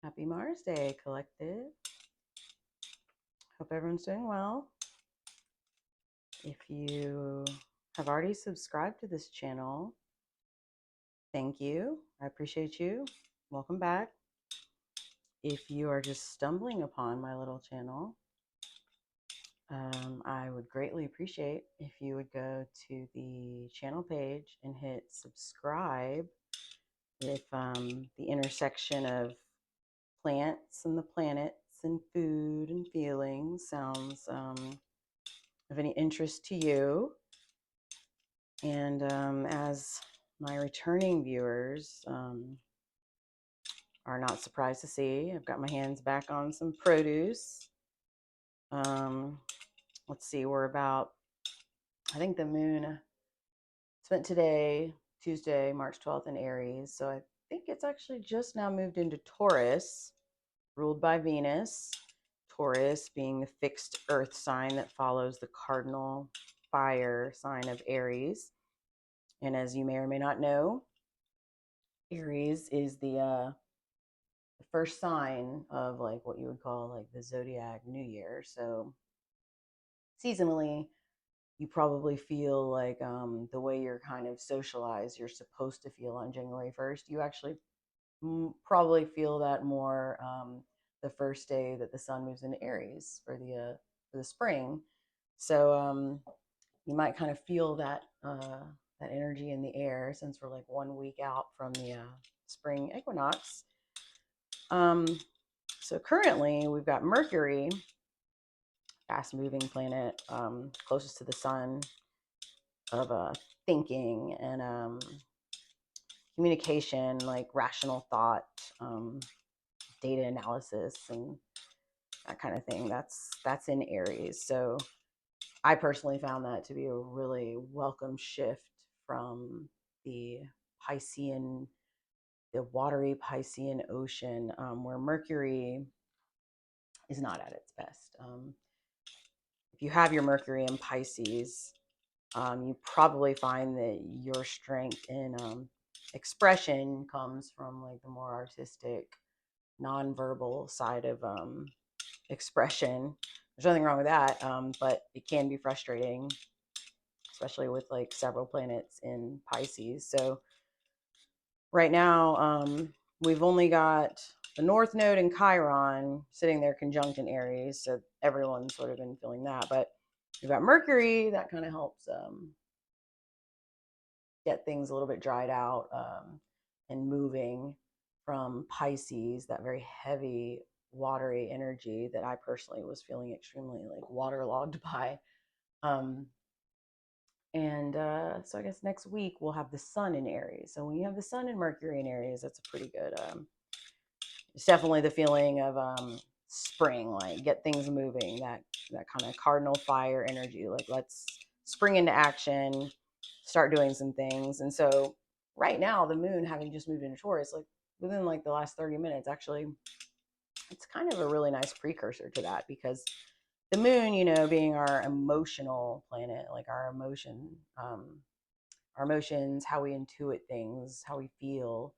Happy Mars Day, collective. Hope everyone's doing well. If you have already subscribed to this channel, thank you. I appreciate you. Welcome back. If you are just stumbling upon my little channel, I would greatly appreciate if you would go to the channel page and hit subscribe. If the intersection of plants and the planets and food and feelings sounds of any interest to you. And as my returning viewers are not surprised to see, I've got my hands back on some produce. Let's see, we're about, I think the moon spent today, Tuesday, March 12th in Aries. So I think it's actually just now moved into Taurus, ruled by Venus. Taurus being the fixed earth sign that follows the cardinal fire sign of Aries. And as you may or may not know, Aries is the first sign of like what you would call like the zodiac new year. So seasonally, you probably feel like the way you're kind of socialized, you're supposed to feel on January 1st. You actually probably feel that more the first day that the sun moves into Aries for the spring. So you might kind of feel that that energy in the air since we're like 1 week out from the spring equinox. So currently we've got Mercury, fast moving planet, closest to the sun, of thinking and communication, like rational thought, data analysis, and that kind of thing. That's in Aries. So I personally found that to be a really welcome shift from the Piscean, the watery Piscean ocean, where Mercury is not at its best. If you have your Mercury in Pisces, you probably find that your strength in expression comes from like the more artistic, nonverbal side of expression. There's nothing wrong with that, but it can be frustrating, especially with like several planets in Pisces. So right now, we've only got the North Node and Chiron sitting there conjunct in Aries, so everyone's sort of been feeling that. But we've got Mercury that kind of helps get things a little bit dried out and moving from Pisces, that very heavy, watery energy that I personally was feeling extremely like waterlogged by. So I guess next week we'll have the sun in Aries. So when you have the sun and Mercury in Aries, that's a pretty good, it's definitely the feeling of spring, like get things moving, that kind of cardinal fire energy, like let's spring into action, start doing some things. And so right now the moon having just moved into Taurus, like within like the last 30 minutes, actually, it's kind of a really nice precursor to that, because the moon, being our emotional planet, like our emotions, how we intuit things, how we feel.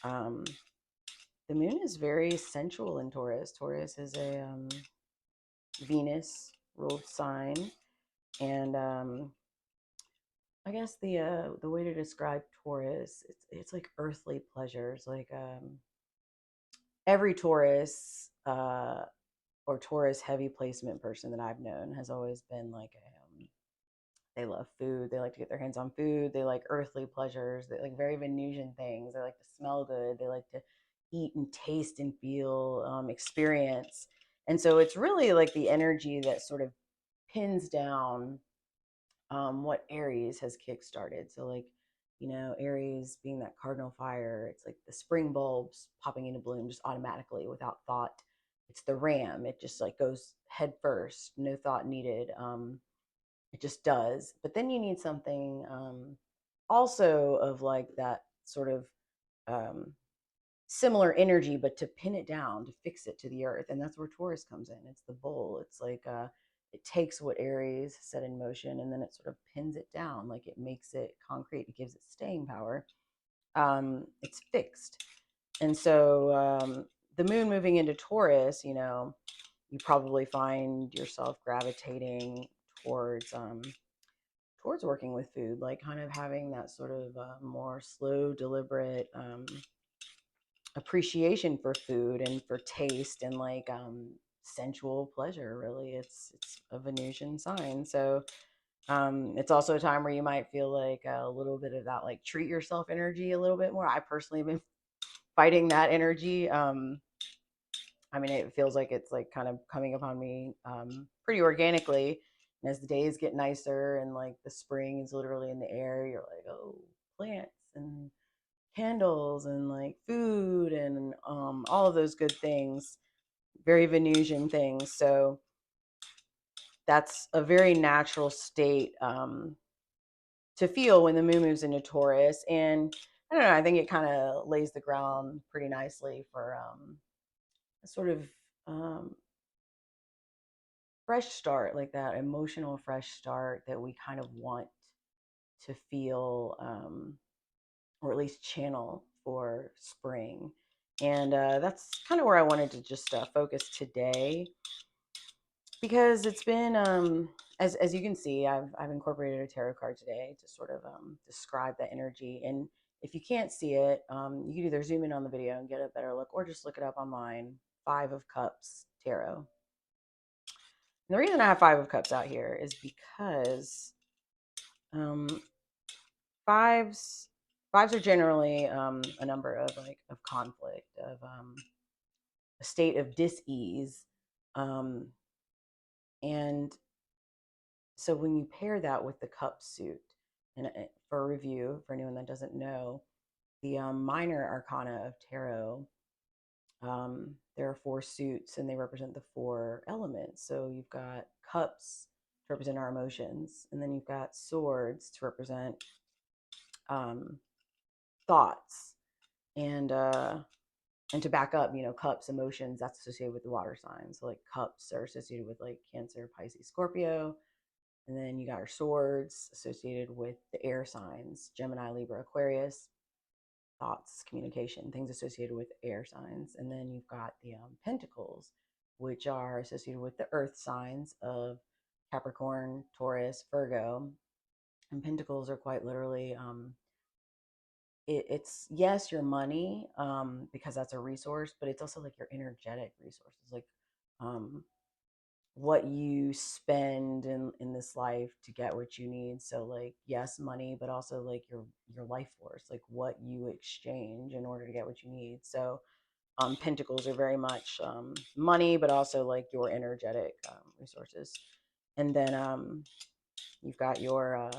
The moon is very sensual in Taurus. Taurus is a Venus ruled sign, and I guess the way to describe Taurus, it's like earthly pleasures. Like every Taurus or Taurus heavy placement person that I've known has always been like they love food. They like to get their hands on food. They like earthly pleasures. They like very Venusian things. They like to smell good. They like to eat and taste and feel, experience. And so it's really like the energy that sort of pins down what Aries has kickstarted. So like, Aries being that cardinal fire, it's like the spring bulbs popping into bloom just automatically without thought. It's the ram. It just like goes head first, no thought needed. It just does. But then you need something also of like that sort of um, similar energy, but to pin it down, to fix it to the earth. And that's where Taurus comes in. It's the bull. It's like it takes what Aries set in motion and then it sort of pins it down, like it makes it concrete. It gives it staying power. It's fixed. And so the moon moving into Taurus, you probably find yourself gravitating towards towards working with food, like kind of having that sort of more slow, deliberate appreciation for food and for taste and like sensual pleasure. Really, it's a Venusian sign, so it's also a time where you might feel like a little bit of that like treat yourself energy a little bit more. I personally have been fighting that energy. I mean, it feels like it's like kind of coming upon me pretty organically. And as the days get nicer and like the spring is literally in the air, you're like, oh, plants and candles and like food and all of those good things, very Venusian things. So that's a very natural state to feel when the moon moves into Taurus. And I don't know, I think it kind of lays the ground pretty nicely for a sort of um, fresh start, like that emotional fresh start that we kind of want to feel, or at least channel for spring. And that's kind of where I wanted to just focus today, because it's been, as you can see, I've incorporated a tarot card today to sort of describe that energy. And if you can't see it, you can either zoom in on the video and get a better look, or just look it up online. Five of Cups Tarot. And the reason I have Five of Cups out here is because um, fives fives are generally a number of like of conflict, of a state of dis-ease, um, and so when you pair that with the cup suit, and for a review for anyone that doesn't know, the minor arcana of tarot, there are four suits and they represent the four elements. So you've got cups to represent our emotions, and then you've got swords to represent um, thoughts, and to back up, cups, emotions, that's associated with the water signs. So like cups are associated with like Cancer, Pisces, Scorpio. And then you got your swords associated with the air signs, Gemini, Libra, Aquarius. Thoughts, communication, things associated with air signs. And then you've got the pentacles, which are associated with the earth signs of Capricorn, Taurus, Virgo. And pentacles are quite literally, it's, yes, your money, because that's a resource, but it's also like your energetic resources, like what you spend in this life to get what you need. So like, yes, money, but also like your life force, like what you exchange in order to get what you need. So pentacles are very much money, but also like your energetic resources. And then you've got your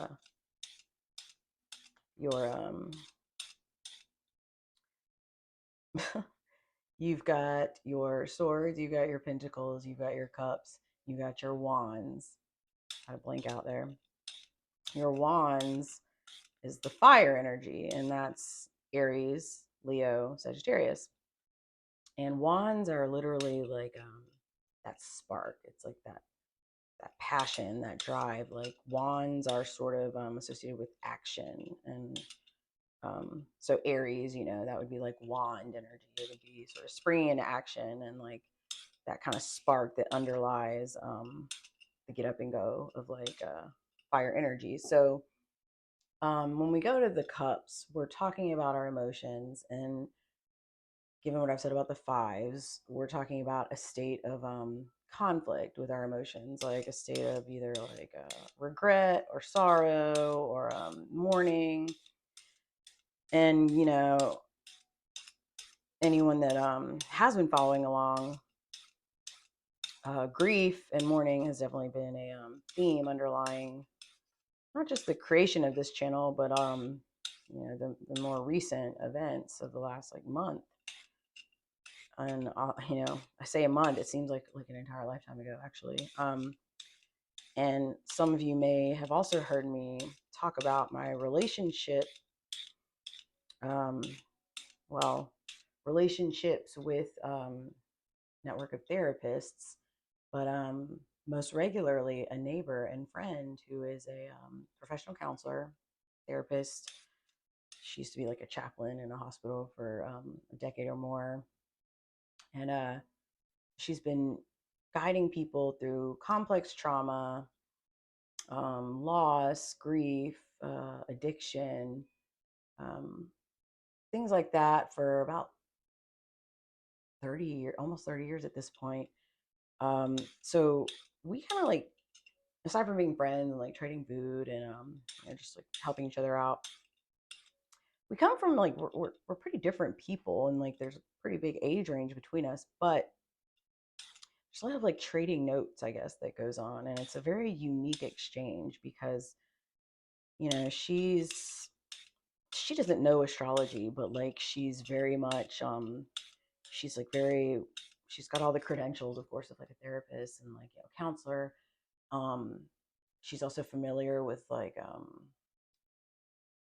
you've got your swords, you've got your pentacles, you've got your cups, you've got your wands. I blank out there. Your wands is the fire energy, and that's Aries, Leo, Sagittarius. And wands are literally like that spark. It's like that passion, that drive. Like wands are sort of associated with action, and so Aries, that would be like wand energy. It would be sort of springing into action, and like that kind of spark that underlies the get up and go of like fire energy. So when we go to the cups, we're talking about our emotions. And given what I've said about the fives, we're talking about a state of conflict with our emotions, like a state of either like regret or sorrow or mourning. And, anyone that has been following along, grief and mourning has definitely been a theme underlying not just the creation of this channel, but the more recent events of the last like month. And I say a month, it seems like an entire lifetime ago, actually. And some of you may have also heard me talk about my relationship, um, well, relationships with network of therapists, but most regularly a neighbor and friend who is a professional counselor, therapist. She used to be like a chaplain in a hospital for a decade or more. And she's been guiding people through complex trauma, loss, grief, addiction, um, things like that for about 30 years, almost 30 years at this point. So we kind of like, aside from being friends and like trading food and just like helping each other out, we come from like we're pretty different people, and like there's a pretty big age range between us, but there's a lot of like trading notes, I guess, that goes on, and it's a very unique exchange because she doesn't know astrology, but like she's very much she's like very she's got all the credentials, of course, of like a therapist and like counselor. um she's also familiar with like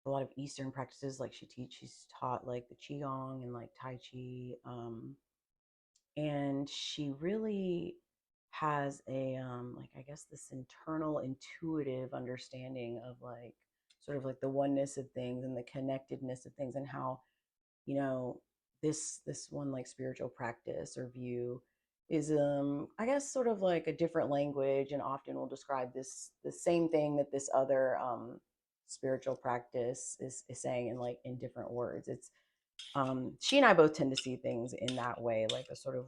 a lot of Eastern practices. Like she's taught like the qigong and like tai chi. And she really has a like, I guess, this internal intuitive understanding of like sort of like the oneness of things and the connectedness of things, and how you know this one like spiritual practice or view is I guess sort of like a different language, and often will describe this the same thing that this other spiritual practice is saying in like in different words. It's she and I both tend to see things in that way, like a sort of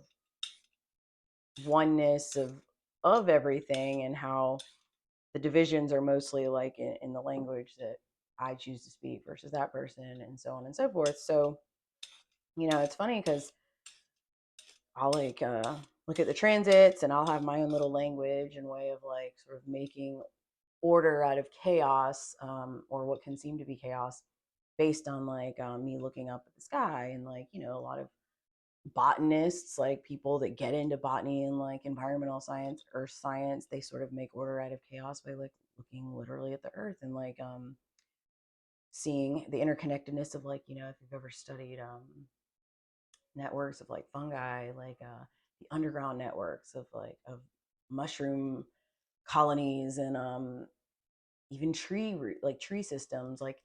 oneness of everything, and how the divisions are mostly like in the language that I choose to speak versus that person, and so on and so forth. So it's funny because I'll like look at the transits, and I'll have my own little language and way of like sort of making order out of chaos, or what can seem to be chaos, based on like me looking up at the sky. And like a lot of botanists, like people that get into botany and like environmental science, earth science, they sort of make order out of chaos by like looking literally at the earth, and like seeing the interconnectedness of like if you've ever studied networks of like fungi, like the underground networks of like of mushroom colonies, and even tree systems, like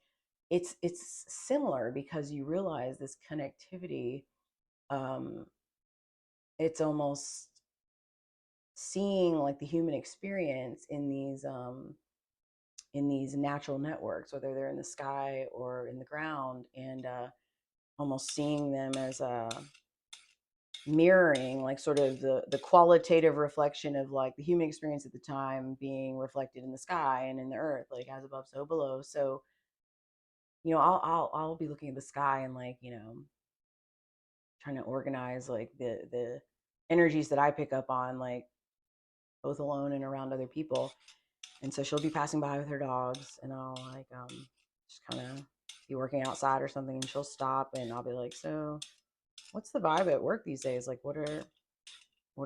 it's similar because you realize this connectivity. um it's almost seeing like the human experience in these natural networks, whether they're in the sky or in the ground, and almost seeing them as a mirroring, like sort of the qualitative reflection of like the human experience at the time being reflected in the sky and in the earth, like as above so below. So I'll be looking at the sky and like trying to organize like the energies that I pick up on, like both alone and around other people. And so she'll be passing by with her dogs, and I'll like just kind of be working outside or something, and she'll stop, and I'll be like, so what's the vibe at work these days? Like what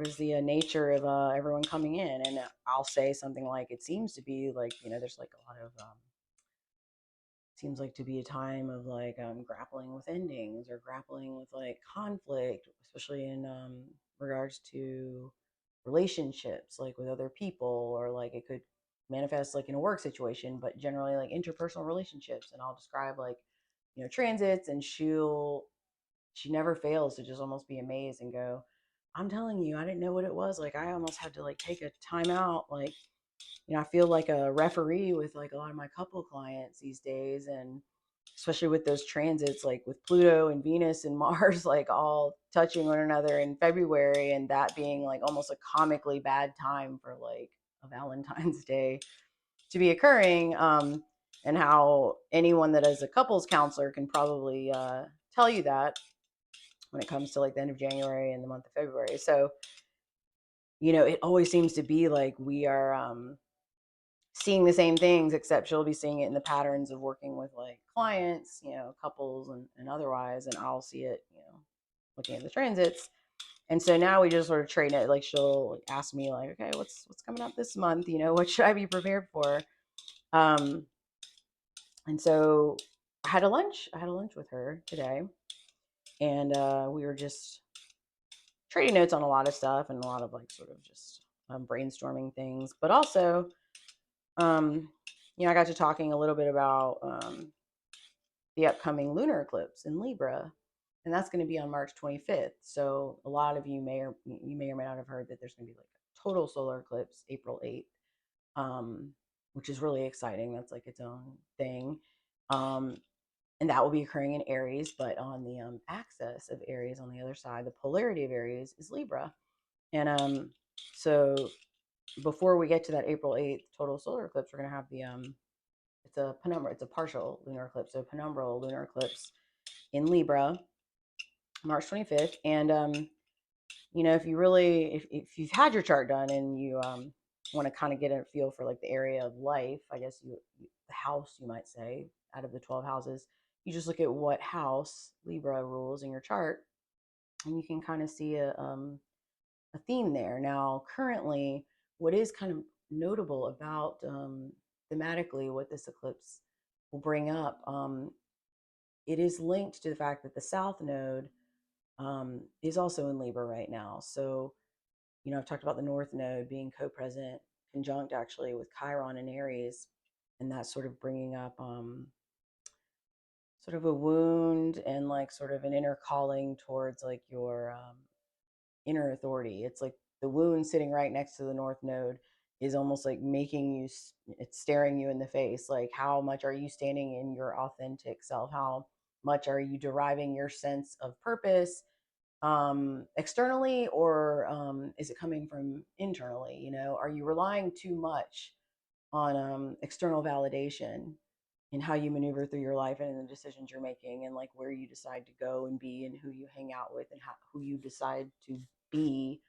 is the nature of everyone coming in? And I'll say something like, it seems to be like there's like a lot of seems like to be a time of like grappling with endings, or grappling with like conflict, especially in regards to relationships, like with other people, or like it could manifest like in a work situation, but generally like interpersonal relationships. And I'll describe like transits, and she never fails to just almost be amazed and go, I'm telling you, I didn't know what it was. Like I almost had to like take a time out. Like I feel like a referee with like a lot of my couple clients these days, and especially with those transits, like with Pluto and Venus and Mars, like all touching one another in February, and that being like almost a comically bad time for like a Valentine's Day to be occurring. And how anyone that is a couples counselor can probably tell you that when it comes to like the end of January and the month of February. So, it always seems to be like we are seeing the same things, except she'll be seeing it in the patterns of working with like clients, couples, and otherwise, and I'll see it, looking at the transits. And so now we just sort of trade it. Like she'll like ask me like, okay, what's coming up this month? What should I be prepared for? Um, and so I had a lunch with her today, and we were just trading notes on a lot of stuff, and a lot of like sort of just brainstorming things, but also um, I got to talking a little bit about the upcoming lunar eclipse in Libra. and that's going to be on March 25th. So a lot of you may or may not have heard that there's going to be like a total solar eclipse April 8th, which is really exciting. That's like its own thing. Um, and that will be occurring in Aries, but on the axis of Aries on the other side, the polarity of Aries is Libra. And so before we get to that April 8th total solar eclipse, we're going to have the it's a penumbra, it's a partial lunar eclipse, so penumbral lunar eclipse in Libra, March 25th. And if you really, if you've had your chart done and you want to kind of get a feel for like the area of life, I guess the house, you might say, out of the 12 houses, you just look at what house Libra rules in your chart, and you can kind of see a theme there. Now, currently, what is kind of notable about thematically what this eclipse will bring up, it is linked to the fact that the South Node is also in Libra right now. So, I've talked about the North Node being co-present, conjunct actually with Chiron and Aries, and that's sort of bringing up sort of a wound and like sort of an inner calling towards like your inner authority. It's like the wound sitting right next to the North Node is almost like making you, it's staring you in the face. Like, how much are you standing in your authentic self? How much are you deriving your sense of purpose externally, or is it coming from internally? Are you relying too much on external validation in how you maneuver through your life and in the decisions you're making, and like where you decide to go and be and who you hang out with and who you decide to be?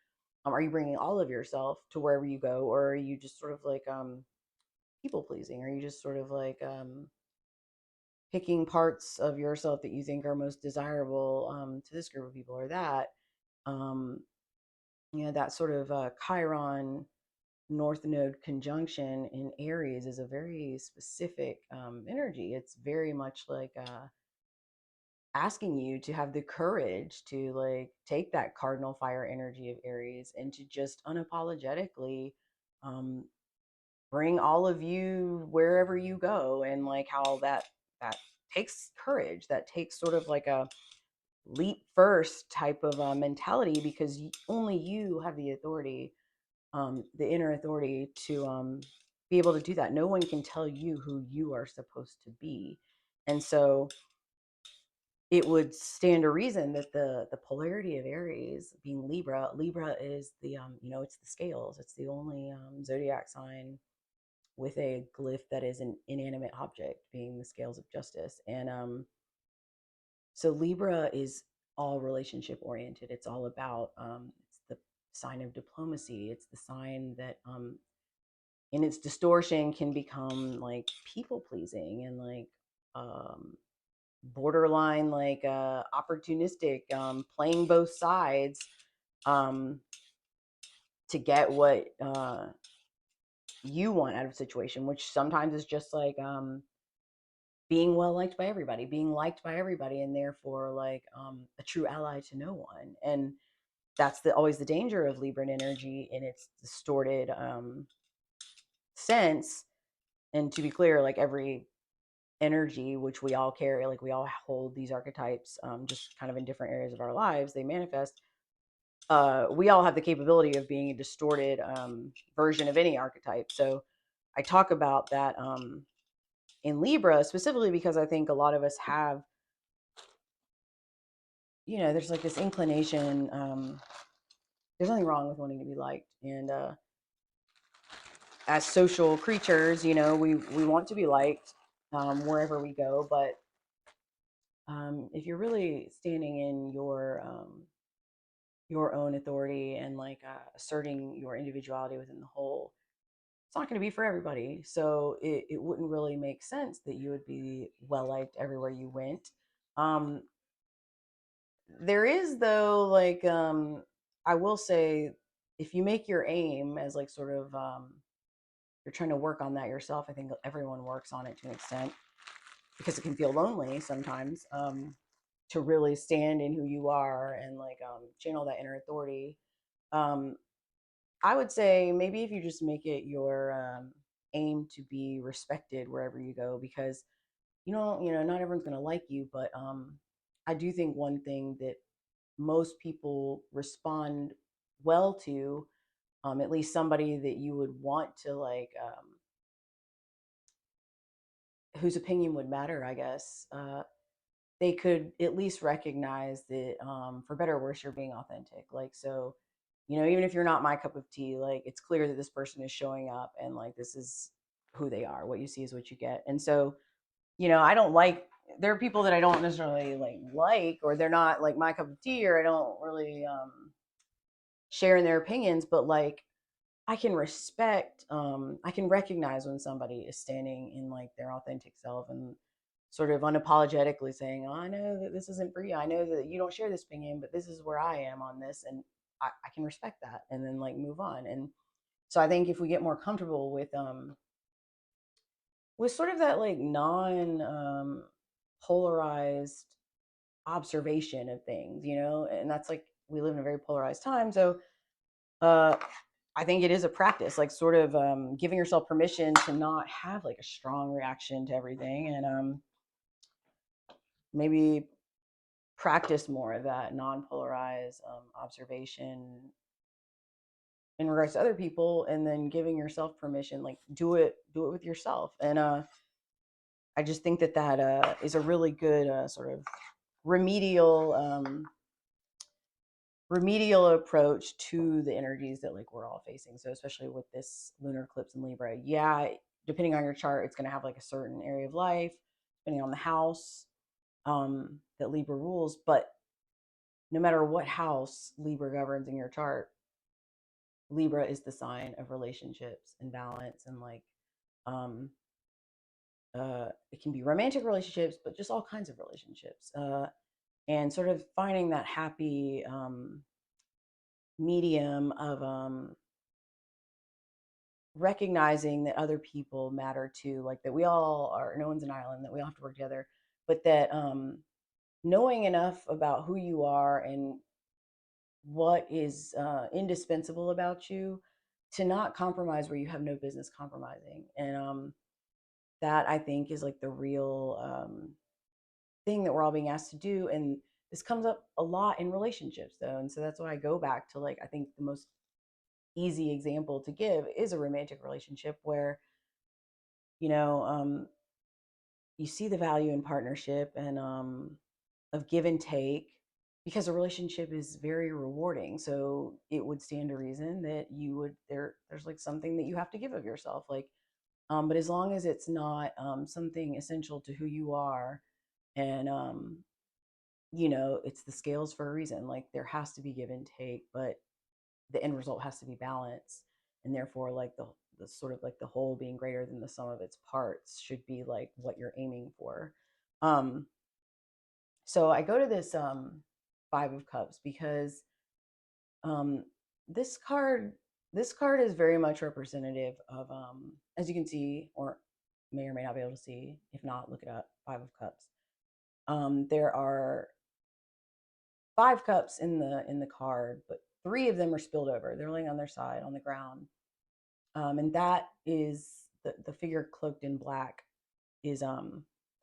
Are you bringing all of yourself to wherever you go, or are you just sort of like people pleasing? Are you just sort of like picking parts of yourself that you think are most desirable to this group of people or that? um, that sort of Chiron North Node conjunction in Aries is a very specific energy. It's very much like asking you to have the courage to like take that cardinal fire energy of Aries and to just unapologetically um, bring all of you wherever you go, and like how that takes courage, that takes sort of like a leap first type of mentality, because only you have the authority, the inner authority to be able to do that. No one can tell you who you are supposed to be. And so it would stand to reason that the polarity of Aries being Libra is the it's the scales. It's the only zodiac sign with a glyph that is an inanimate object, being the scales of justice. And so Libra is all relationship oriented. It's all about it's the sign of diplomacy. It's the sign that in its distortion can become like people pleasing and like um borderline like opportunistic, playing both sides um to get what you want out of a situation, which sometimes is just like being well liked by everybody, being liked by everybody, and therefore like a true ally to no one. And that's always the danger of Libran energy in its distorted sense. And to be clear, like every energy which we all carry, like we all hold these archetypes, just kind of in different areas of our lives, they manifest. We all have the capability of being a distorted version of any archetype. So I talk about that in Libra specifically because I think a lot of us have, there's like this inclination. There's nothing wrong with wanting to be liked, and as social creatures, we want to be liked wherever we go. But if you're really standing in your own authority and like asserting your individuality within the whole, it's not going to be for everybody. So it wouldn't really make sense that you would be well liked everywhere you went. Um, there is though, like I will say, if you make your aim as like sort of you're trying to work on that yourself. I think everyone works on it to an extent because it can feel lonely sometimes, to really stand in who you are and like channel that inner authority. Um, I would say maybe if you just make it your aim to be respected wherever you go, because not everyone's going to like you, but I do think one thing that most people respond well to, at least somebody that you would want to like, whose opinion would matter, I guess, they could at least recognize that, for better or worse, you're being authentic. Like, so, even if you're not my cup of tea, like, it's clear that this person is showing up and like this is who they are. What you see is what you get. And so, I don't like, there are people that I don't necessarily like, or they're not like my cup of tea, or I don't really share in their opinions, but like, I can respect, I can recognize when somebody is standing in like their authentic self and sort of unapologetically saying, "Oh, I know that this isn't for you. I know that you don't share this opinion, but this is where I am on this." And I can respect that and then like move on. And so I think if we get more comfortable with sort of that like non polarized observation of things, and that's like, we live in a very polarized time. So uh I think it is a practice, like sort of giving yourself permission to not have like a strong reaction to everything, and maybe practice more of that non-polarized observation in regards to other people, and then giving yourself permission, like do it with yourself. And I just think that is a really good sort of remedial remedial approach to the energies that like we're all facing. So especially with this lunar eclipse in Libra, yeah, depending on your chart, it's going to have like a certain area of life, depending on the house that Libra rules. But no matter what house Libra governs in your chart, Libra is the sign of relationships and balance, and like um it can be romantic relationships, but just all kinds of relationships, and sort of finding that happy medium of recognizing that other people matter too, like that we all are, no one's an island, that we all have to work together, but that knowing enough about who you are and what is indispensable about you to not compromise where you have no business compromising. And that I think is like the real thing that we're all being asked to do. And this comes up a lot in relationships though. And so that's why I go back to like, I think the most easy example to give is a romantic relationship where, you know, you see the value in partnership and of give and take, because a relationship is very rewarding. So it would stand to reason that you would there's like something that you have to give of yourself, like but as long as it's not something essential to who you are, and it's the scales for a reason. Like there has to be give and take, but the end result has to be balance, and therefore like the sort of like the whole being greater than the sum of its parts should be like what you're aiming for. um so I go to this Five of Cups because um this card this card is very much representative of, as you can see, or may or may not be able to see, if not, look it up. Five of Cups. There are five cups in the card, but three of them are spilled over. They're laying on their side on the ground. And that is the figure cloaked in black is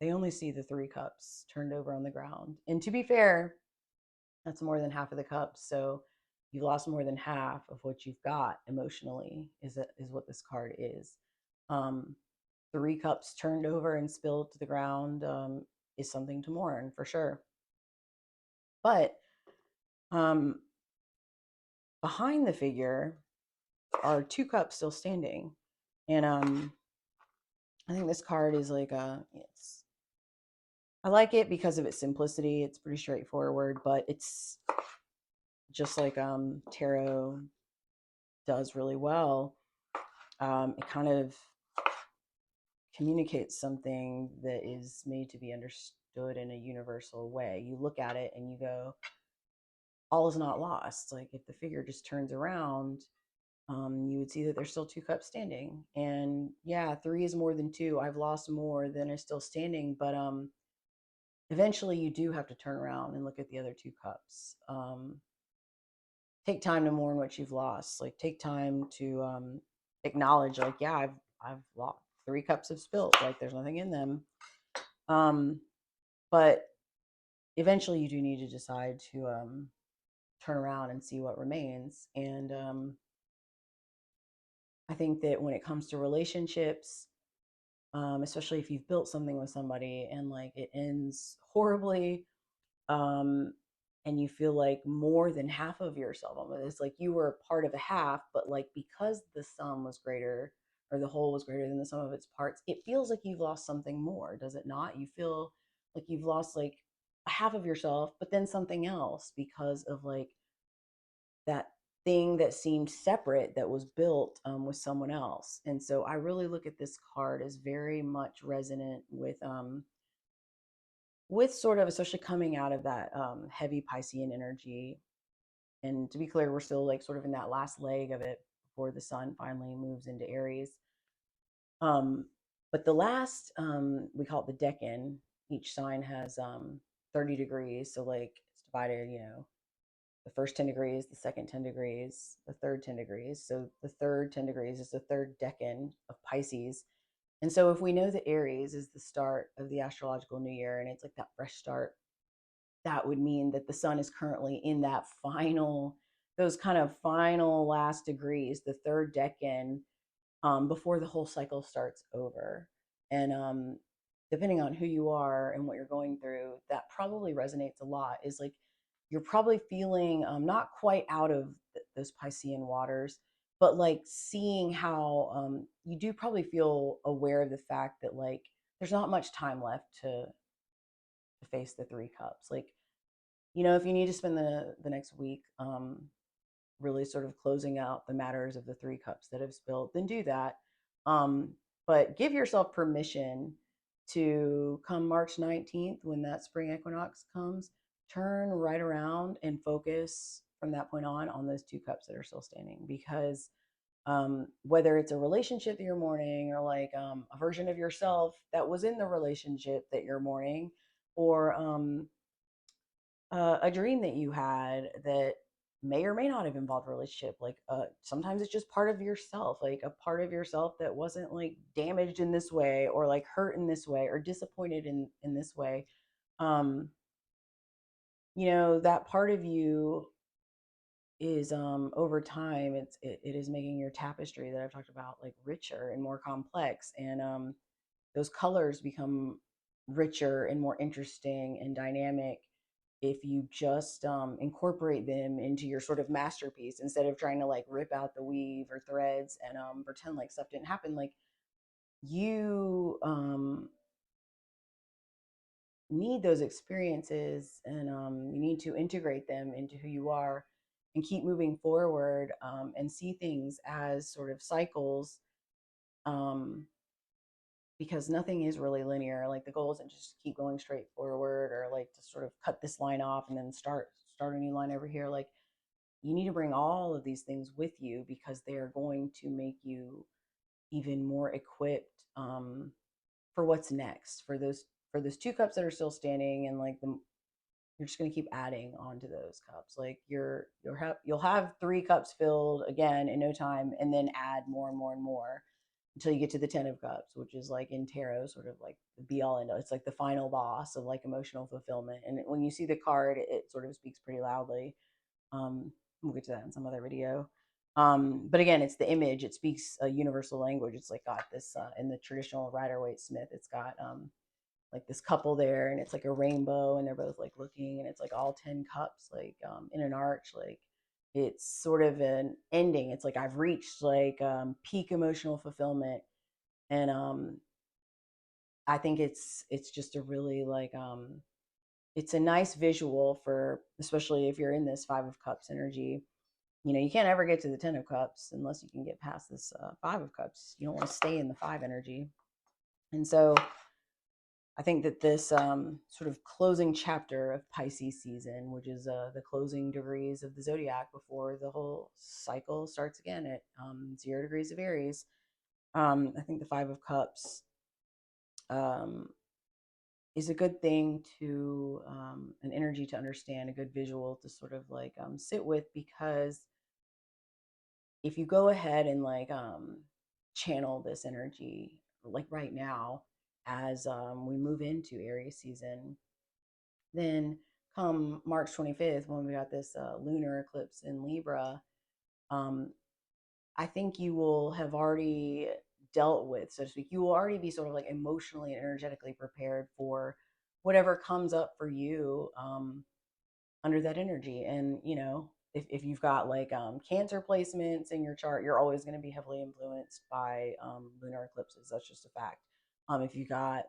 they only see the three cups turned over on the ground. And to be fair, that's more than half of the cups. So you've lost more than half of what you've got emotionally, is what this card is. Um, three cups turned over and spilled to the ground is something to mourn for sure. But um, behind the figure are two cups still standing. And I think this card is like I like it because of its simplicity. It's pretty straightforward, but it's just like tarot does really well. It kind of communicates something that is made to be understood in a universal way. You look at it and you go, all is not lost. Like if the figure just turns around, you would see that there's still two cups standing. And yeah, three is more than two. I've lost more than is still standing, but eventually you do have to turn around and look at the other two cups. Take time to mourn what you've lost. Like take time to acknowledge, like, yeah, I've lost, three cups have spilled. Like there's nothing in them. But eventually you do need to decide to turn around and see what remains. And I think that when it comes to relationships, especially if you've built something with somebody and like it ends horribly, um, and you feel like more than half of yourself, it's like you were a part of a half, but like because the sum was greater, or the whole was greater than the sum of its parts, it feels like you've lost something more, does it not? You feel like you've lost like a half of yourself, but then something else because of like that thing that seemed separate that was built with someone else. And so I really look at this card as very much resonant with sort of, especially coming out of that heavy Piscean energy. And to be clear, we're still like sort of in that last leg of it before the sun finally moves into Aries. Um, but the last, we call it the decan. Each sign has 30 degrees. So like it's divided, the first 10 degrees, the second 10 degrees, the third 10 degrees. So the third 10 degrees is the third decan of Pisces. And so if we know that Aries is the start of the astrological new year and it's like that fresh start, that would mean that the sun is currently in that final, those kind of final last degrees, the third decan, before the whole cycle starts over. And depending on who you are and what you're going through, that probably resonates a lot. Is like you're probably feeling not quite out of those Piscean waters, but like seeing how you do probably feel aware of the fact that like there's not much time left to face the three cups. Like, if you need to spend the next week really sort of closing out the matters of the three cups that have spilled, then do that. Um, but give yourself permission to come March 19th, when that spring equinox comes, turn right around and focus from that point on those two cups that are still standing. Because whether it's a relationship that you're mourning, or like a version of yourself that was in the relationship that you're mourning, or a dream that you had that may or may not have involved a relationship. Like sometimes it's just part of yourself, like a part of yourself that wasn't like damaged in this way, or like hurt in this way, or disappointed in this way. um that part of you is over time, it is making your tapestry that I've talked about like richer and more complex. And those colors become richer and more interesting and dynamic if you just incorporate them into your sort of masterpiece, instead of trying to like rip out the weave or threads and pretend like stuff didn't happen. Like you need those experiences, and you need to integrate them into who you are and keep moving forward, and see things as sort of cycles, um, because nothing is really linear. Like the goal isn't just keep going straight forward, or like to sort of cut this line off and then start a new line over here. Like you need to bring all of these things with you, because they are going to make you even more equipped for what's next, for those two cups that are still standing. And like you're just going to keep adding onto those cups. Like you'll have three cups filled again in no time, and then add more and more and more until you get to the 10 of cups, which is like in tarot sort of like the be all end all. It's like the final boss of like emotional fulfillment. And when you see the card, it sort of speaks pretty loudly. We'll get to that in some other video. But again, it's the image. It speaks a universal language. It's like got this in the traditional Rider Waite Smith. It's got like this couple there, and it's like a rainbow, and they're both like looking, and it's like all 10 cups like in an arch. Like it's sort of an ending. It's like I've reached like peak emotional fulfillment. And I think it's just a really like it's a nice visual for, especially if you're in this 5 of cups energy. You can't ever get to the 10 of cups unless you can get past this 5 of cups. You don't want to stay in the 5 energy. And so I think that this sort of closing chapter of Pisces season, which is the closing degrees of the zodiac before the whole cycle starts again at 0 degrees of Aries, I think the 5 of cups um, is a good thing to, an energy to understand, a good visual to sort of like sit with. Because if you go ahead and like channel this energy like right now, as we move into Aries season, then come March 25th, when we got this lunar eclipse in Libra, um, I think you will have already dealt with, so to speak, you will already be sort of like emotionally and energetically prepared for whatever comes up for you under that energy. And, if you've got like Cancer placements in your chart, you're always going to be heavily influenced by lunar eclipses. That's just a fact. If you got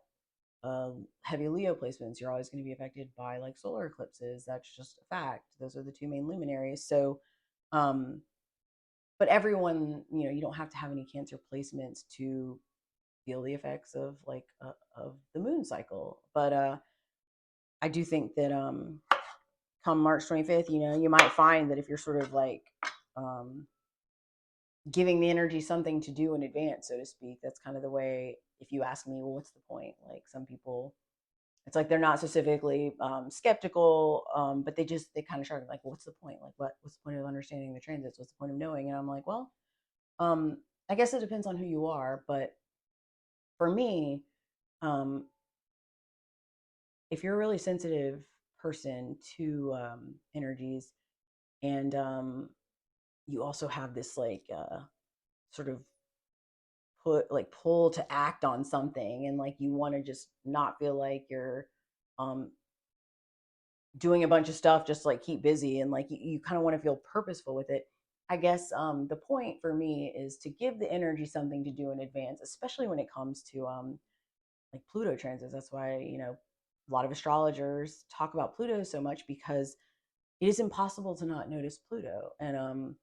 heavy Leo placements, you're always going to be affected by like solar eclipses. That's just a fact. Those are the two main luminaries. So, um, but everyone, you don't have to have any Cancer placements to feel the effects of like of the moon cycle. But I do think that come March 25th, you might find that if you're sort of like um, giving the energy something to do in advance, so to speak, that's kind of the way. If you ask me, well, what's the point? Like some people, it's like they're not specifically skeptical, but they kind of shrug like, well, what's the point? Like, what's the point of understanding the transits? What's the point of knowing? And I'm like, well, I guess it depends on who you are, but for me, um, if you're a really sensitive person to energies, and you also have this like sort of pull to act on something, and like you want to just not feel like you're um doing a bunch of stuff, just like keep busy, and like you kind of want to feel purposeful with it. I guess the point for me is to give the energy something to do in advance, especially when it comes to like Pluto transits. That's why, a lot of astrologers talk about Pluto so much, because it is impossible to not notice Pluto. And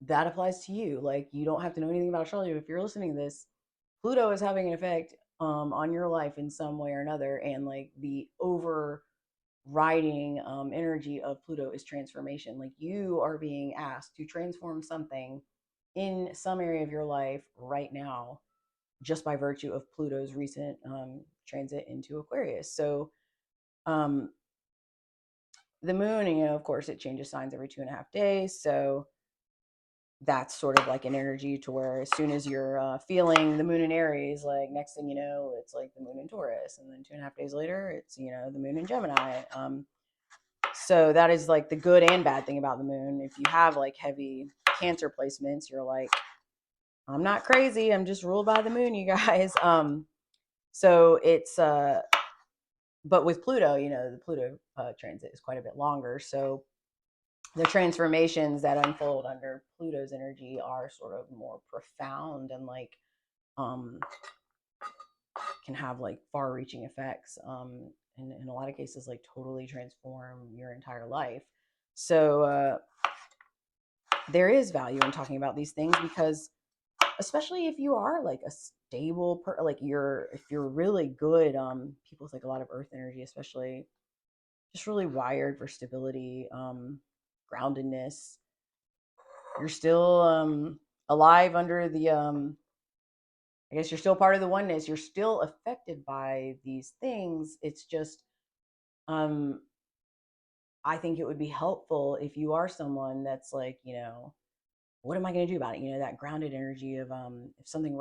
that applies to you. Like, you don't have to know anything about astrology. If you're listening to this, Pluto is having an effect on your life in some way or another. And like the overriding energy of Pluto is transformation. Like, you are being asked to transform something in some area of your life right now, just by virtue of Pluto's recent transit into Aquarius. So, um, the moon, of course, it changes signs every 2.5 days. So that's sort of like an energy to where as soon as you're feeling the moon in Aries, like next thing you know, it's like the moon in Taurus. And then 2.5 days later, it's, the moon in Gemini. So that is like the good and bad thing about the moon. If you have like heavy Cancer placements, you're like, I'm not crazy. I'm just ruled by the moon, you guys. So it's, but with Pluto, the Pluto transit is quite a bit longer. So the transformations that unfold under Pluto's energy are sort of more profound, and like um, can have like far-reaching effects. And in a lot of cases, like totally transform your entire life. So there is value in talking about these things, because especially if you are like a stable like if you're really good, people with like a lot of earth energy especially, just really wired for stability, groundedness. You're still alive under the I guess you're still part of the oneness. You're still affected by these things. It's just um I think it would be helpful if you are someone that's like, what am I going to do about it? That grounded energy of if something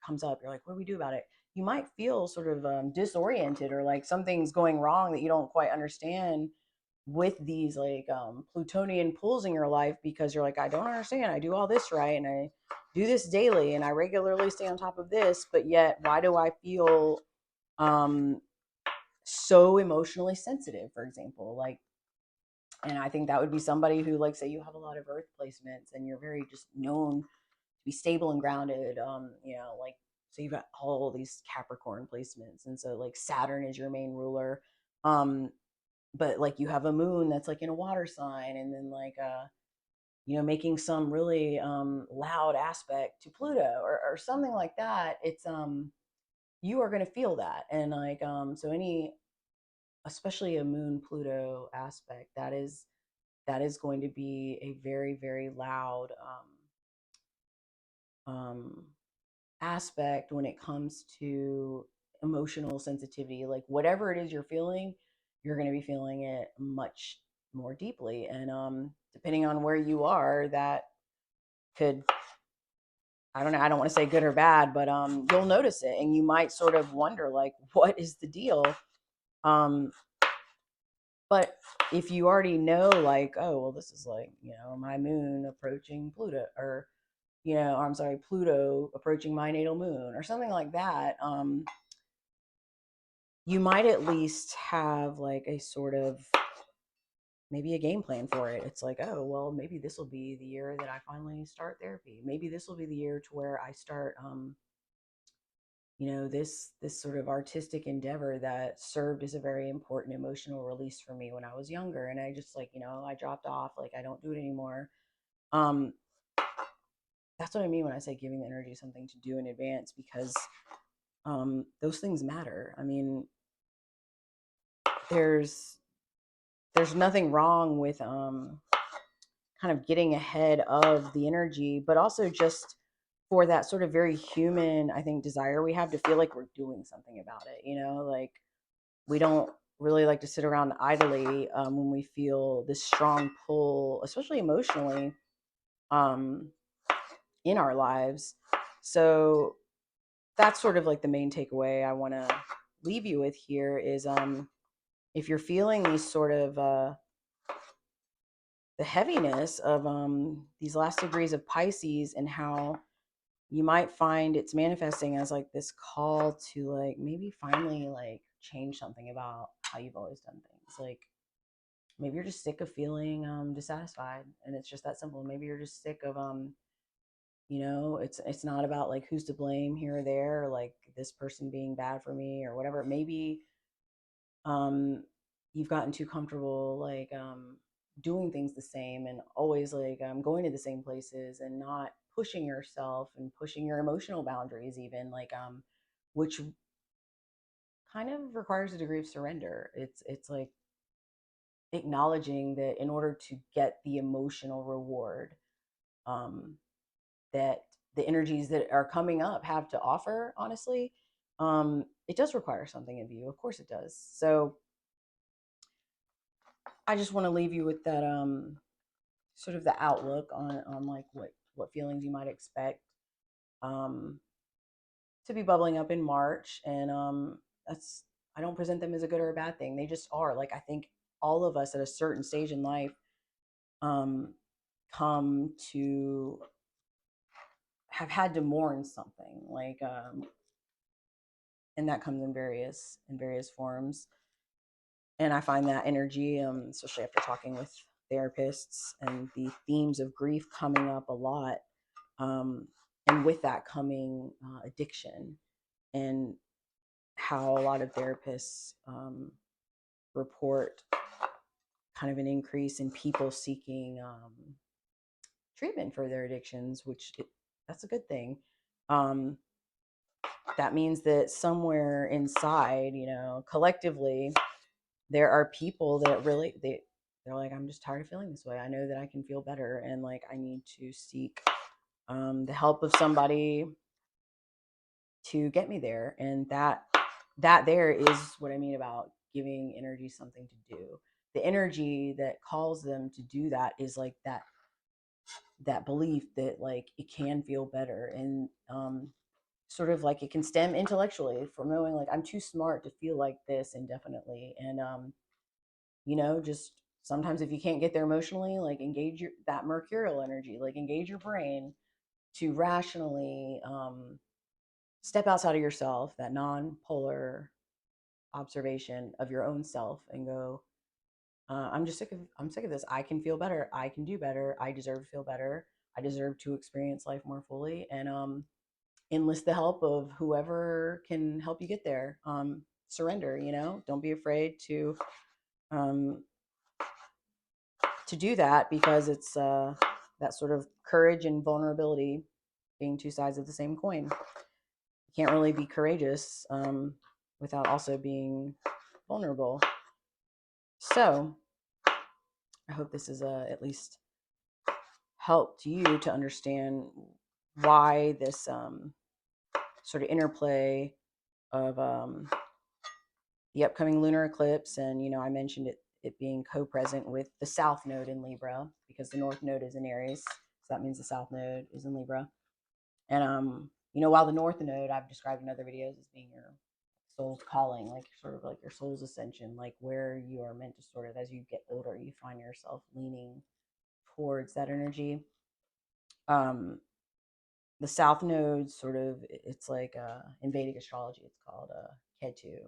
comes up, you're like, what do we do about it? You might feel sort of disoriented, or like something's going wrong that you don't quite understand with these like Plutonian pulls in your life, because you're like, I don't understand. I do all this right, and I do this daily, and I regularly stay on top of this, but yet why do I feel um, so emotionally sensitive, for example? Like, and I think that would be somebody who, like, say you have a lot of earth placements and you're very just known to be stable and grounded. Like, so you've got all these Capricorn placements, and so like Saturn is your main ruler. But like you have a moon that's like in a water sign, and then like making some really loud aspect to Pluto, or something like that. It's you are going to feel that. And like so any, especially a moon Pluto aspect, that is going to be a very, very loud um, aspect when it comes to emotional sensitivity. Like, whatever it is you're feeling, you're going to be feeling it much more deeply. And depending on where you are, that could, I don't know, I don't want to say good or bad, but you'll notice it, and you might sort of wonder, like, what is the deal? Um, But if you already know, like, oh, well, this is like, my moon approaching Pluto, or, I'm sorry, Pluto approaching my natal moon, or something like that, you might at least have like a sort of, maybe a game plan for it. It's like, oh, well, maybe this will be the year that I finally start therapy. Maybe this will be the year to where I start, this sort of artistic endeavor that served as a very important emotional release for me when I was younger. And I just, like, I dropped off, like, I don't do it anymore. Um, that's what I mean when I say giving the energy something to do in advance, because those things matter. I mean, there's nothing wrong with kind of getting ahead of the energy, but also just for that sort of very human, I think, desire we have to feel like we're doing something about it. Like, we don't really like to sit around idly when we feel this strong pull, especially emotionally, um, in our lives. So that's sort of like the main takeaway I want to leave you with here is, if you're feeling these sort of the heaviness of these last degrees of Pisces, and how you might find it's manifesting as like this call to, like, maybe finally, like, change something about how you've always done things. Like, maybe you're just sick of feeling dissatisfied, and it's just that simple. Maybe you're just sick of it's not about like who's to blame here or there, or like this person being bad for me or whatever. Maybe um you've gotten too comfortable, like, doing things the same, and always, like, going to the same places, and not pushing yourself and pushing your emotional boundaries, even, like, which kind of requires a degree of surrender. It's like acknowledging that in order to get the emotional reward, um that the energies that are coming up have to offer, honestly, it does require something of you. Of course it does. So I just want to leave you with that, sort of the outlook on like what feelings you might expect um to be bubbling up in March. And that's, I don't present them as a good or a bad thing. They just are. Like, I think all of us at a certain stage in life um come to have had to mourn something, like, and that comes in various forms. And I find that energy, especially after talking with therapists, and the themes of grief coming up a lot, and with that coming addiction, and how a lot of therapists report kind of an increase in people seeking treatment for their addictions, which that's a good thing. Um, that means that somewhere inside, collectively, there are people that really they're like, I'm just tired of feeling this way. I know that I can feel better, and, like, I need to seek the help of somebody to get me there. And that there is what I mean about giving energy something to do. The energy that calls them to do that is like that belief that, like, it can feel better. And sort of like it can stem intellectually from knowing, like, I'm too smart to feel like this indefinitely. And just sometimes, if you can't get there emotionally, like, engage that mercurial energy, like, engage your brain to rationally step outside of yourself, that non-polar observation of your own self, and go, I'm sick of this. I can feel better. I can do better. I deserve to feel better. I deserve to experience life more fully. And enlist the help of whoever can help you get there. Surrender, don't be afraid um, to do that, because it's that sort of courage and vulnerability being two sides of the same coin. You can't really be courageous without also being vulnerable. So I hope this is at least helped you to understand why this sort of interplay of the upcoming lunar eclipse. And I mentioned it being co-present with the south node in Libra, because the north node is in Aries, so that means the south node is in Libra. And while the north node I've described in other videos as being your soul's calling, like sort of like your soul's ascension, like where you are meant to sort of, as you get older, you find yourself leaning towards that energy. Um, the South Node sort of, it's like in Vedic astrology, it's called Ketu.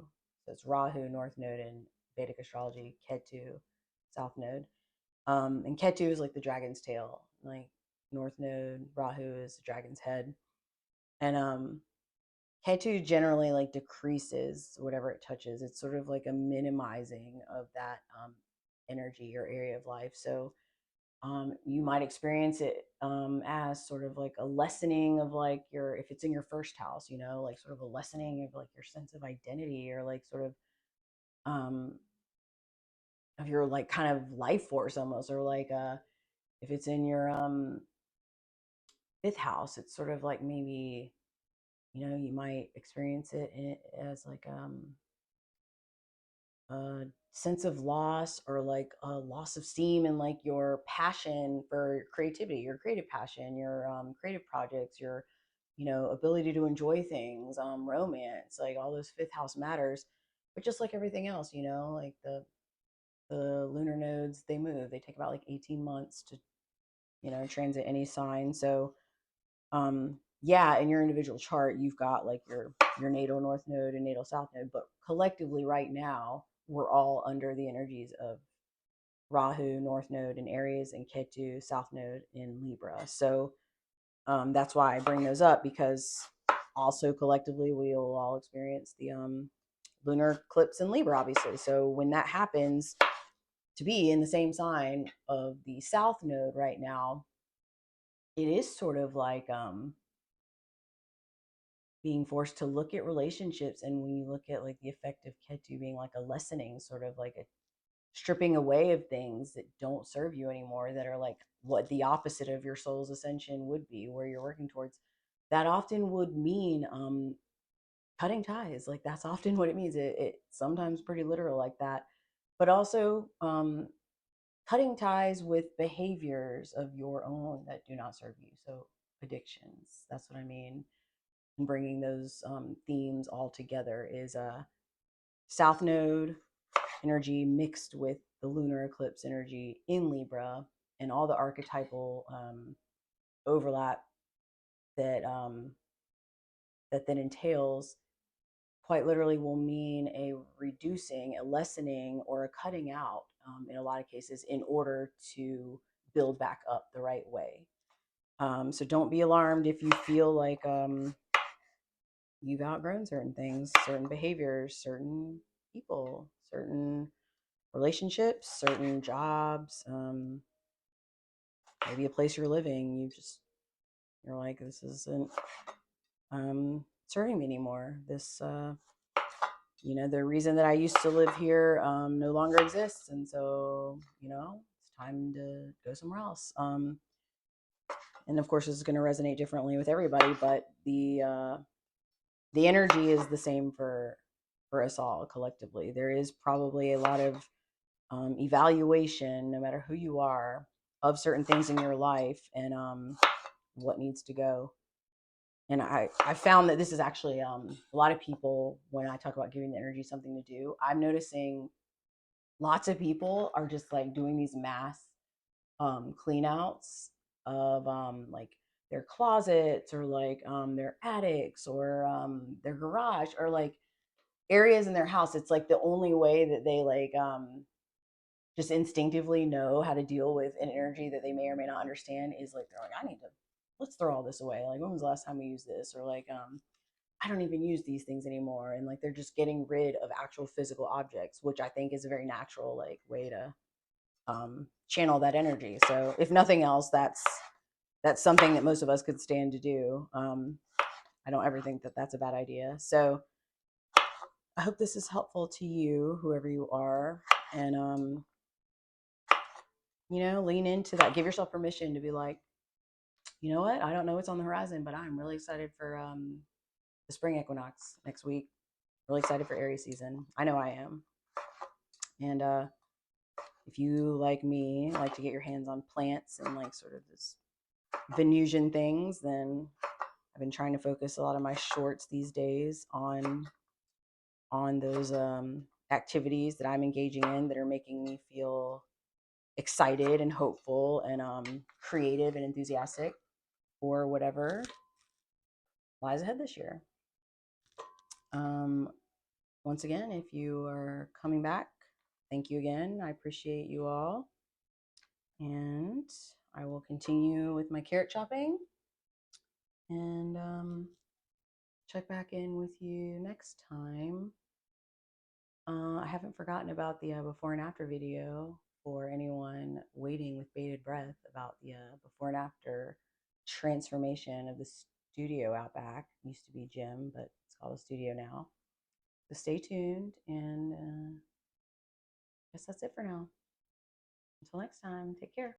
So it's Rahu, North Node, in Vedic astrology, Ketu, South Node. And Ketu is like the dragon's tail, like North Node, Rahu is the dragon's head. And Ketu generally like decreases whatever it touches. It's sort of like a minimizing of that energy or area of life. So you might experience it as sort of like a lessening of like your, if it's in your first house, you know, like sort of a lessening of like your sense of identity, or like sort of um, of your like kind of life force almost, or like if it's in your fifth house, it's sort of like maybe, you know, you might experience it as like a sense of loss, or like a loss of steam, and like your passion for creativity, your creative passion, your creative projects, your, you know, ability to enjoy things, romance, like all those fifth house matters. But just like everything else, you know, like the lunar nodes, they move, they take about like 18 months to, you know, transit any sign. So yeah, in your individual chart, you've got like your natal north node and natal south node, but collectively right now, we're all under the energies of Rahu, north node in Aries, and Ketu, south node in Libra. So that's why I bring those up, because also collectively we'll all experience the lunar eclipse in Libra, obviously. So when that happens, to be in the same sign of the south node right now, it is sort of like being forced to look at relationships. And when you look at like the effect of Ketu being like a lessening, sort of like a stripping away of things that don't serve you anymore, that are like what the opposite of your soul's ascension would be, where you're working towards, that often would mean cutting ties. Like that's often what it means. It sometimes pretty literal like that, but also cutting ties with behaviors of your own that do not serve you. So addictions, that's what I mean. And bringing those themes all together is a South Node energy mixed with the lunar eclipse energy in Libra, and all the archetypal overlap that that then entails, quite literally will mean a reducing, a lessening, or a cutting out in a lot of cases, in order to build back up the right way. So don't be alarmed if you feel like you've outgrown certain things, certain behaviors, certain people, certain relationships, certain jobs, maybe a place you're living. You're like, this isn't serving me anymore. This, you know, the reason that I used to live here no longer exists. And so, you know, it's time to go somewhere else. And of course, this is going to resonate differently with everybody, but the energy is the same for us all collectively. There is probably a lot of evaluation, no matter who you are, of certain things in your life, and what needs to go. And I found that this is actually a lot of people, when I talk about giving the energy something to do, I'm noticing lots of people are just like doing these mass clean outs of like their closets, or like their attics, or their garage, or like areas in their house. It's like the only way that they like just instinctively know how to deal with an energy that they may or may not understand, is like, they're like, I need to, let's throw all this away. Like, when was the last time we used this? Or like, I don't even use these things anymore. And like, they're just getting rid of actual physical objects, which I think is a very natural like way to channel that energy. So if nothing else, that's something that most of us could stand to do. I don't ever think that that's a bad idea. So I hope this is helpful to you, whoever you are. And you know, lean into that. Give yourself permission to be like, you know what? I don't know what's on the horizon, but I'm really excited for the spring equinox next week. Really excited for Aries season. I know I am. And if you, like me, like to get your hands on plants and like sort of this Venusian things, then I've been trying to focus a lot of my shorts these days on on those activities that I'm engaging in that are making me feel excited and hopeful and creative and enthusiastic for whatever lies ahead this year. Um, Once again, if you are coming back, thank you again. I appreciate you all. And I will continue with my carrot chopping and check back in with you next time. I haven't forgotten about the before and after video for anyone waiting with bated breath about the before and after transformation of the studio out back. It used to be gym, but it's called a studio now. So stay tuned, and I guess that's it for now. Until next time, take care.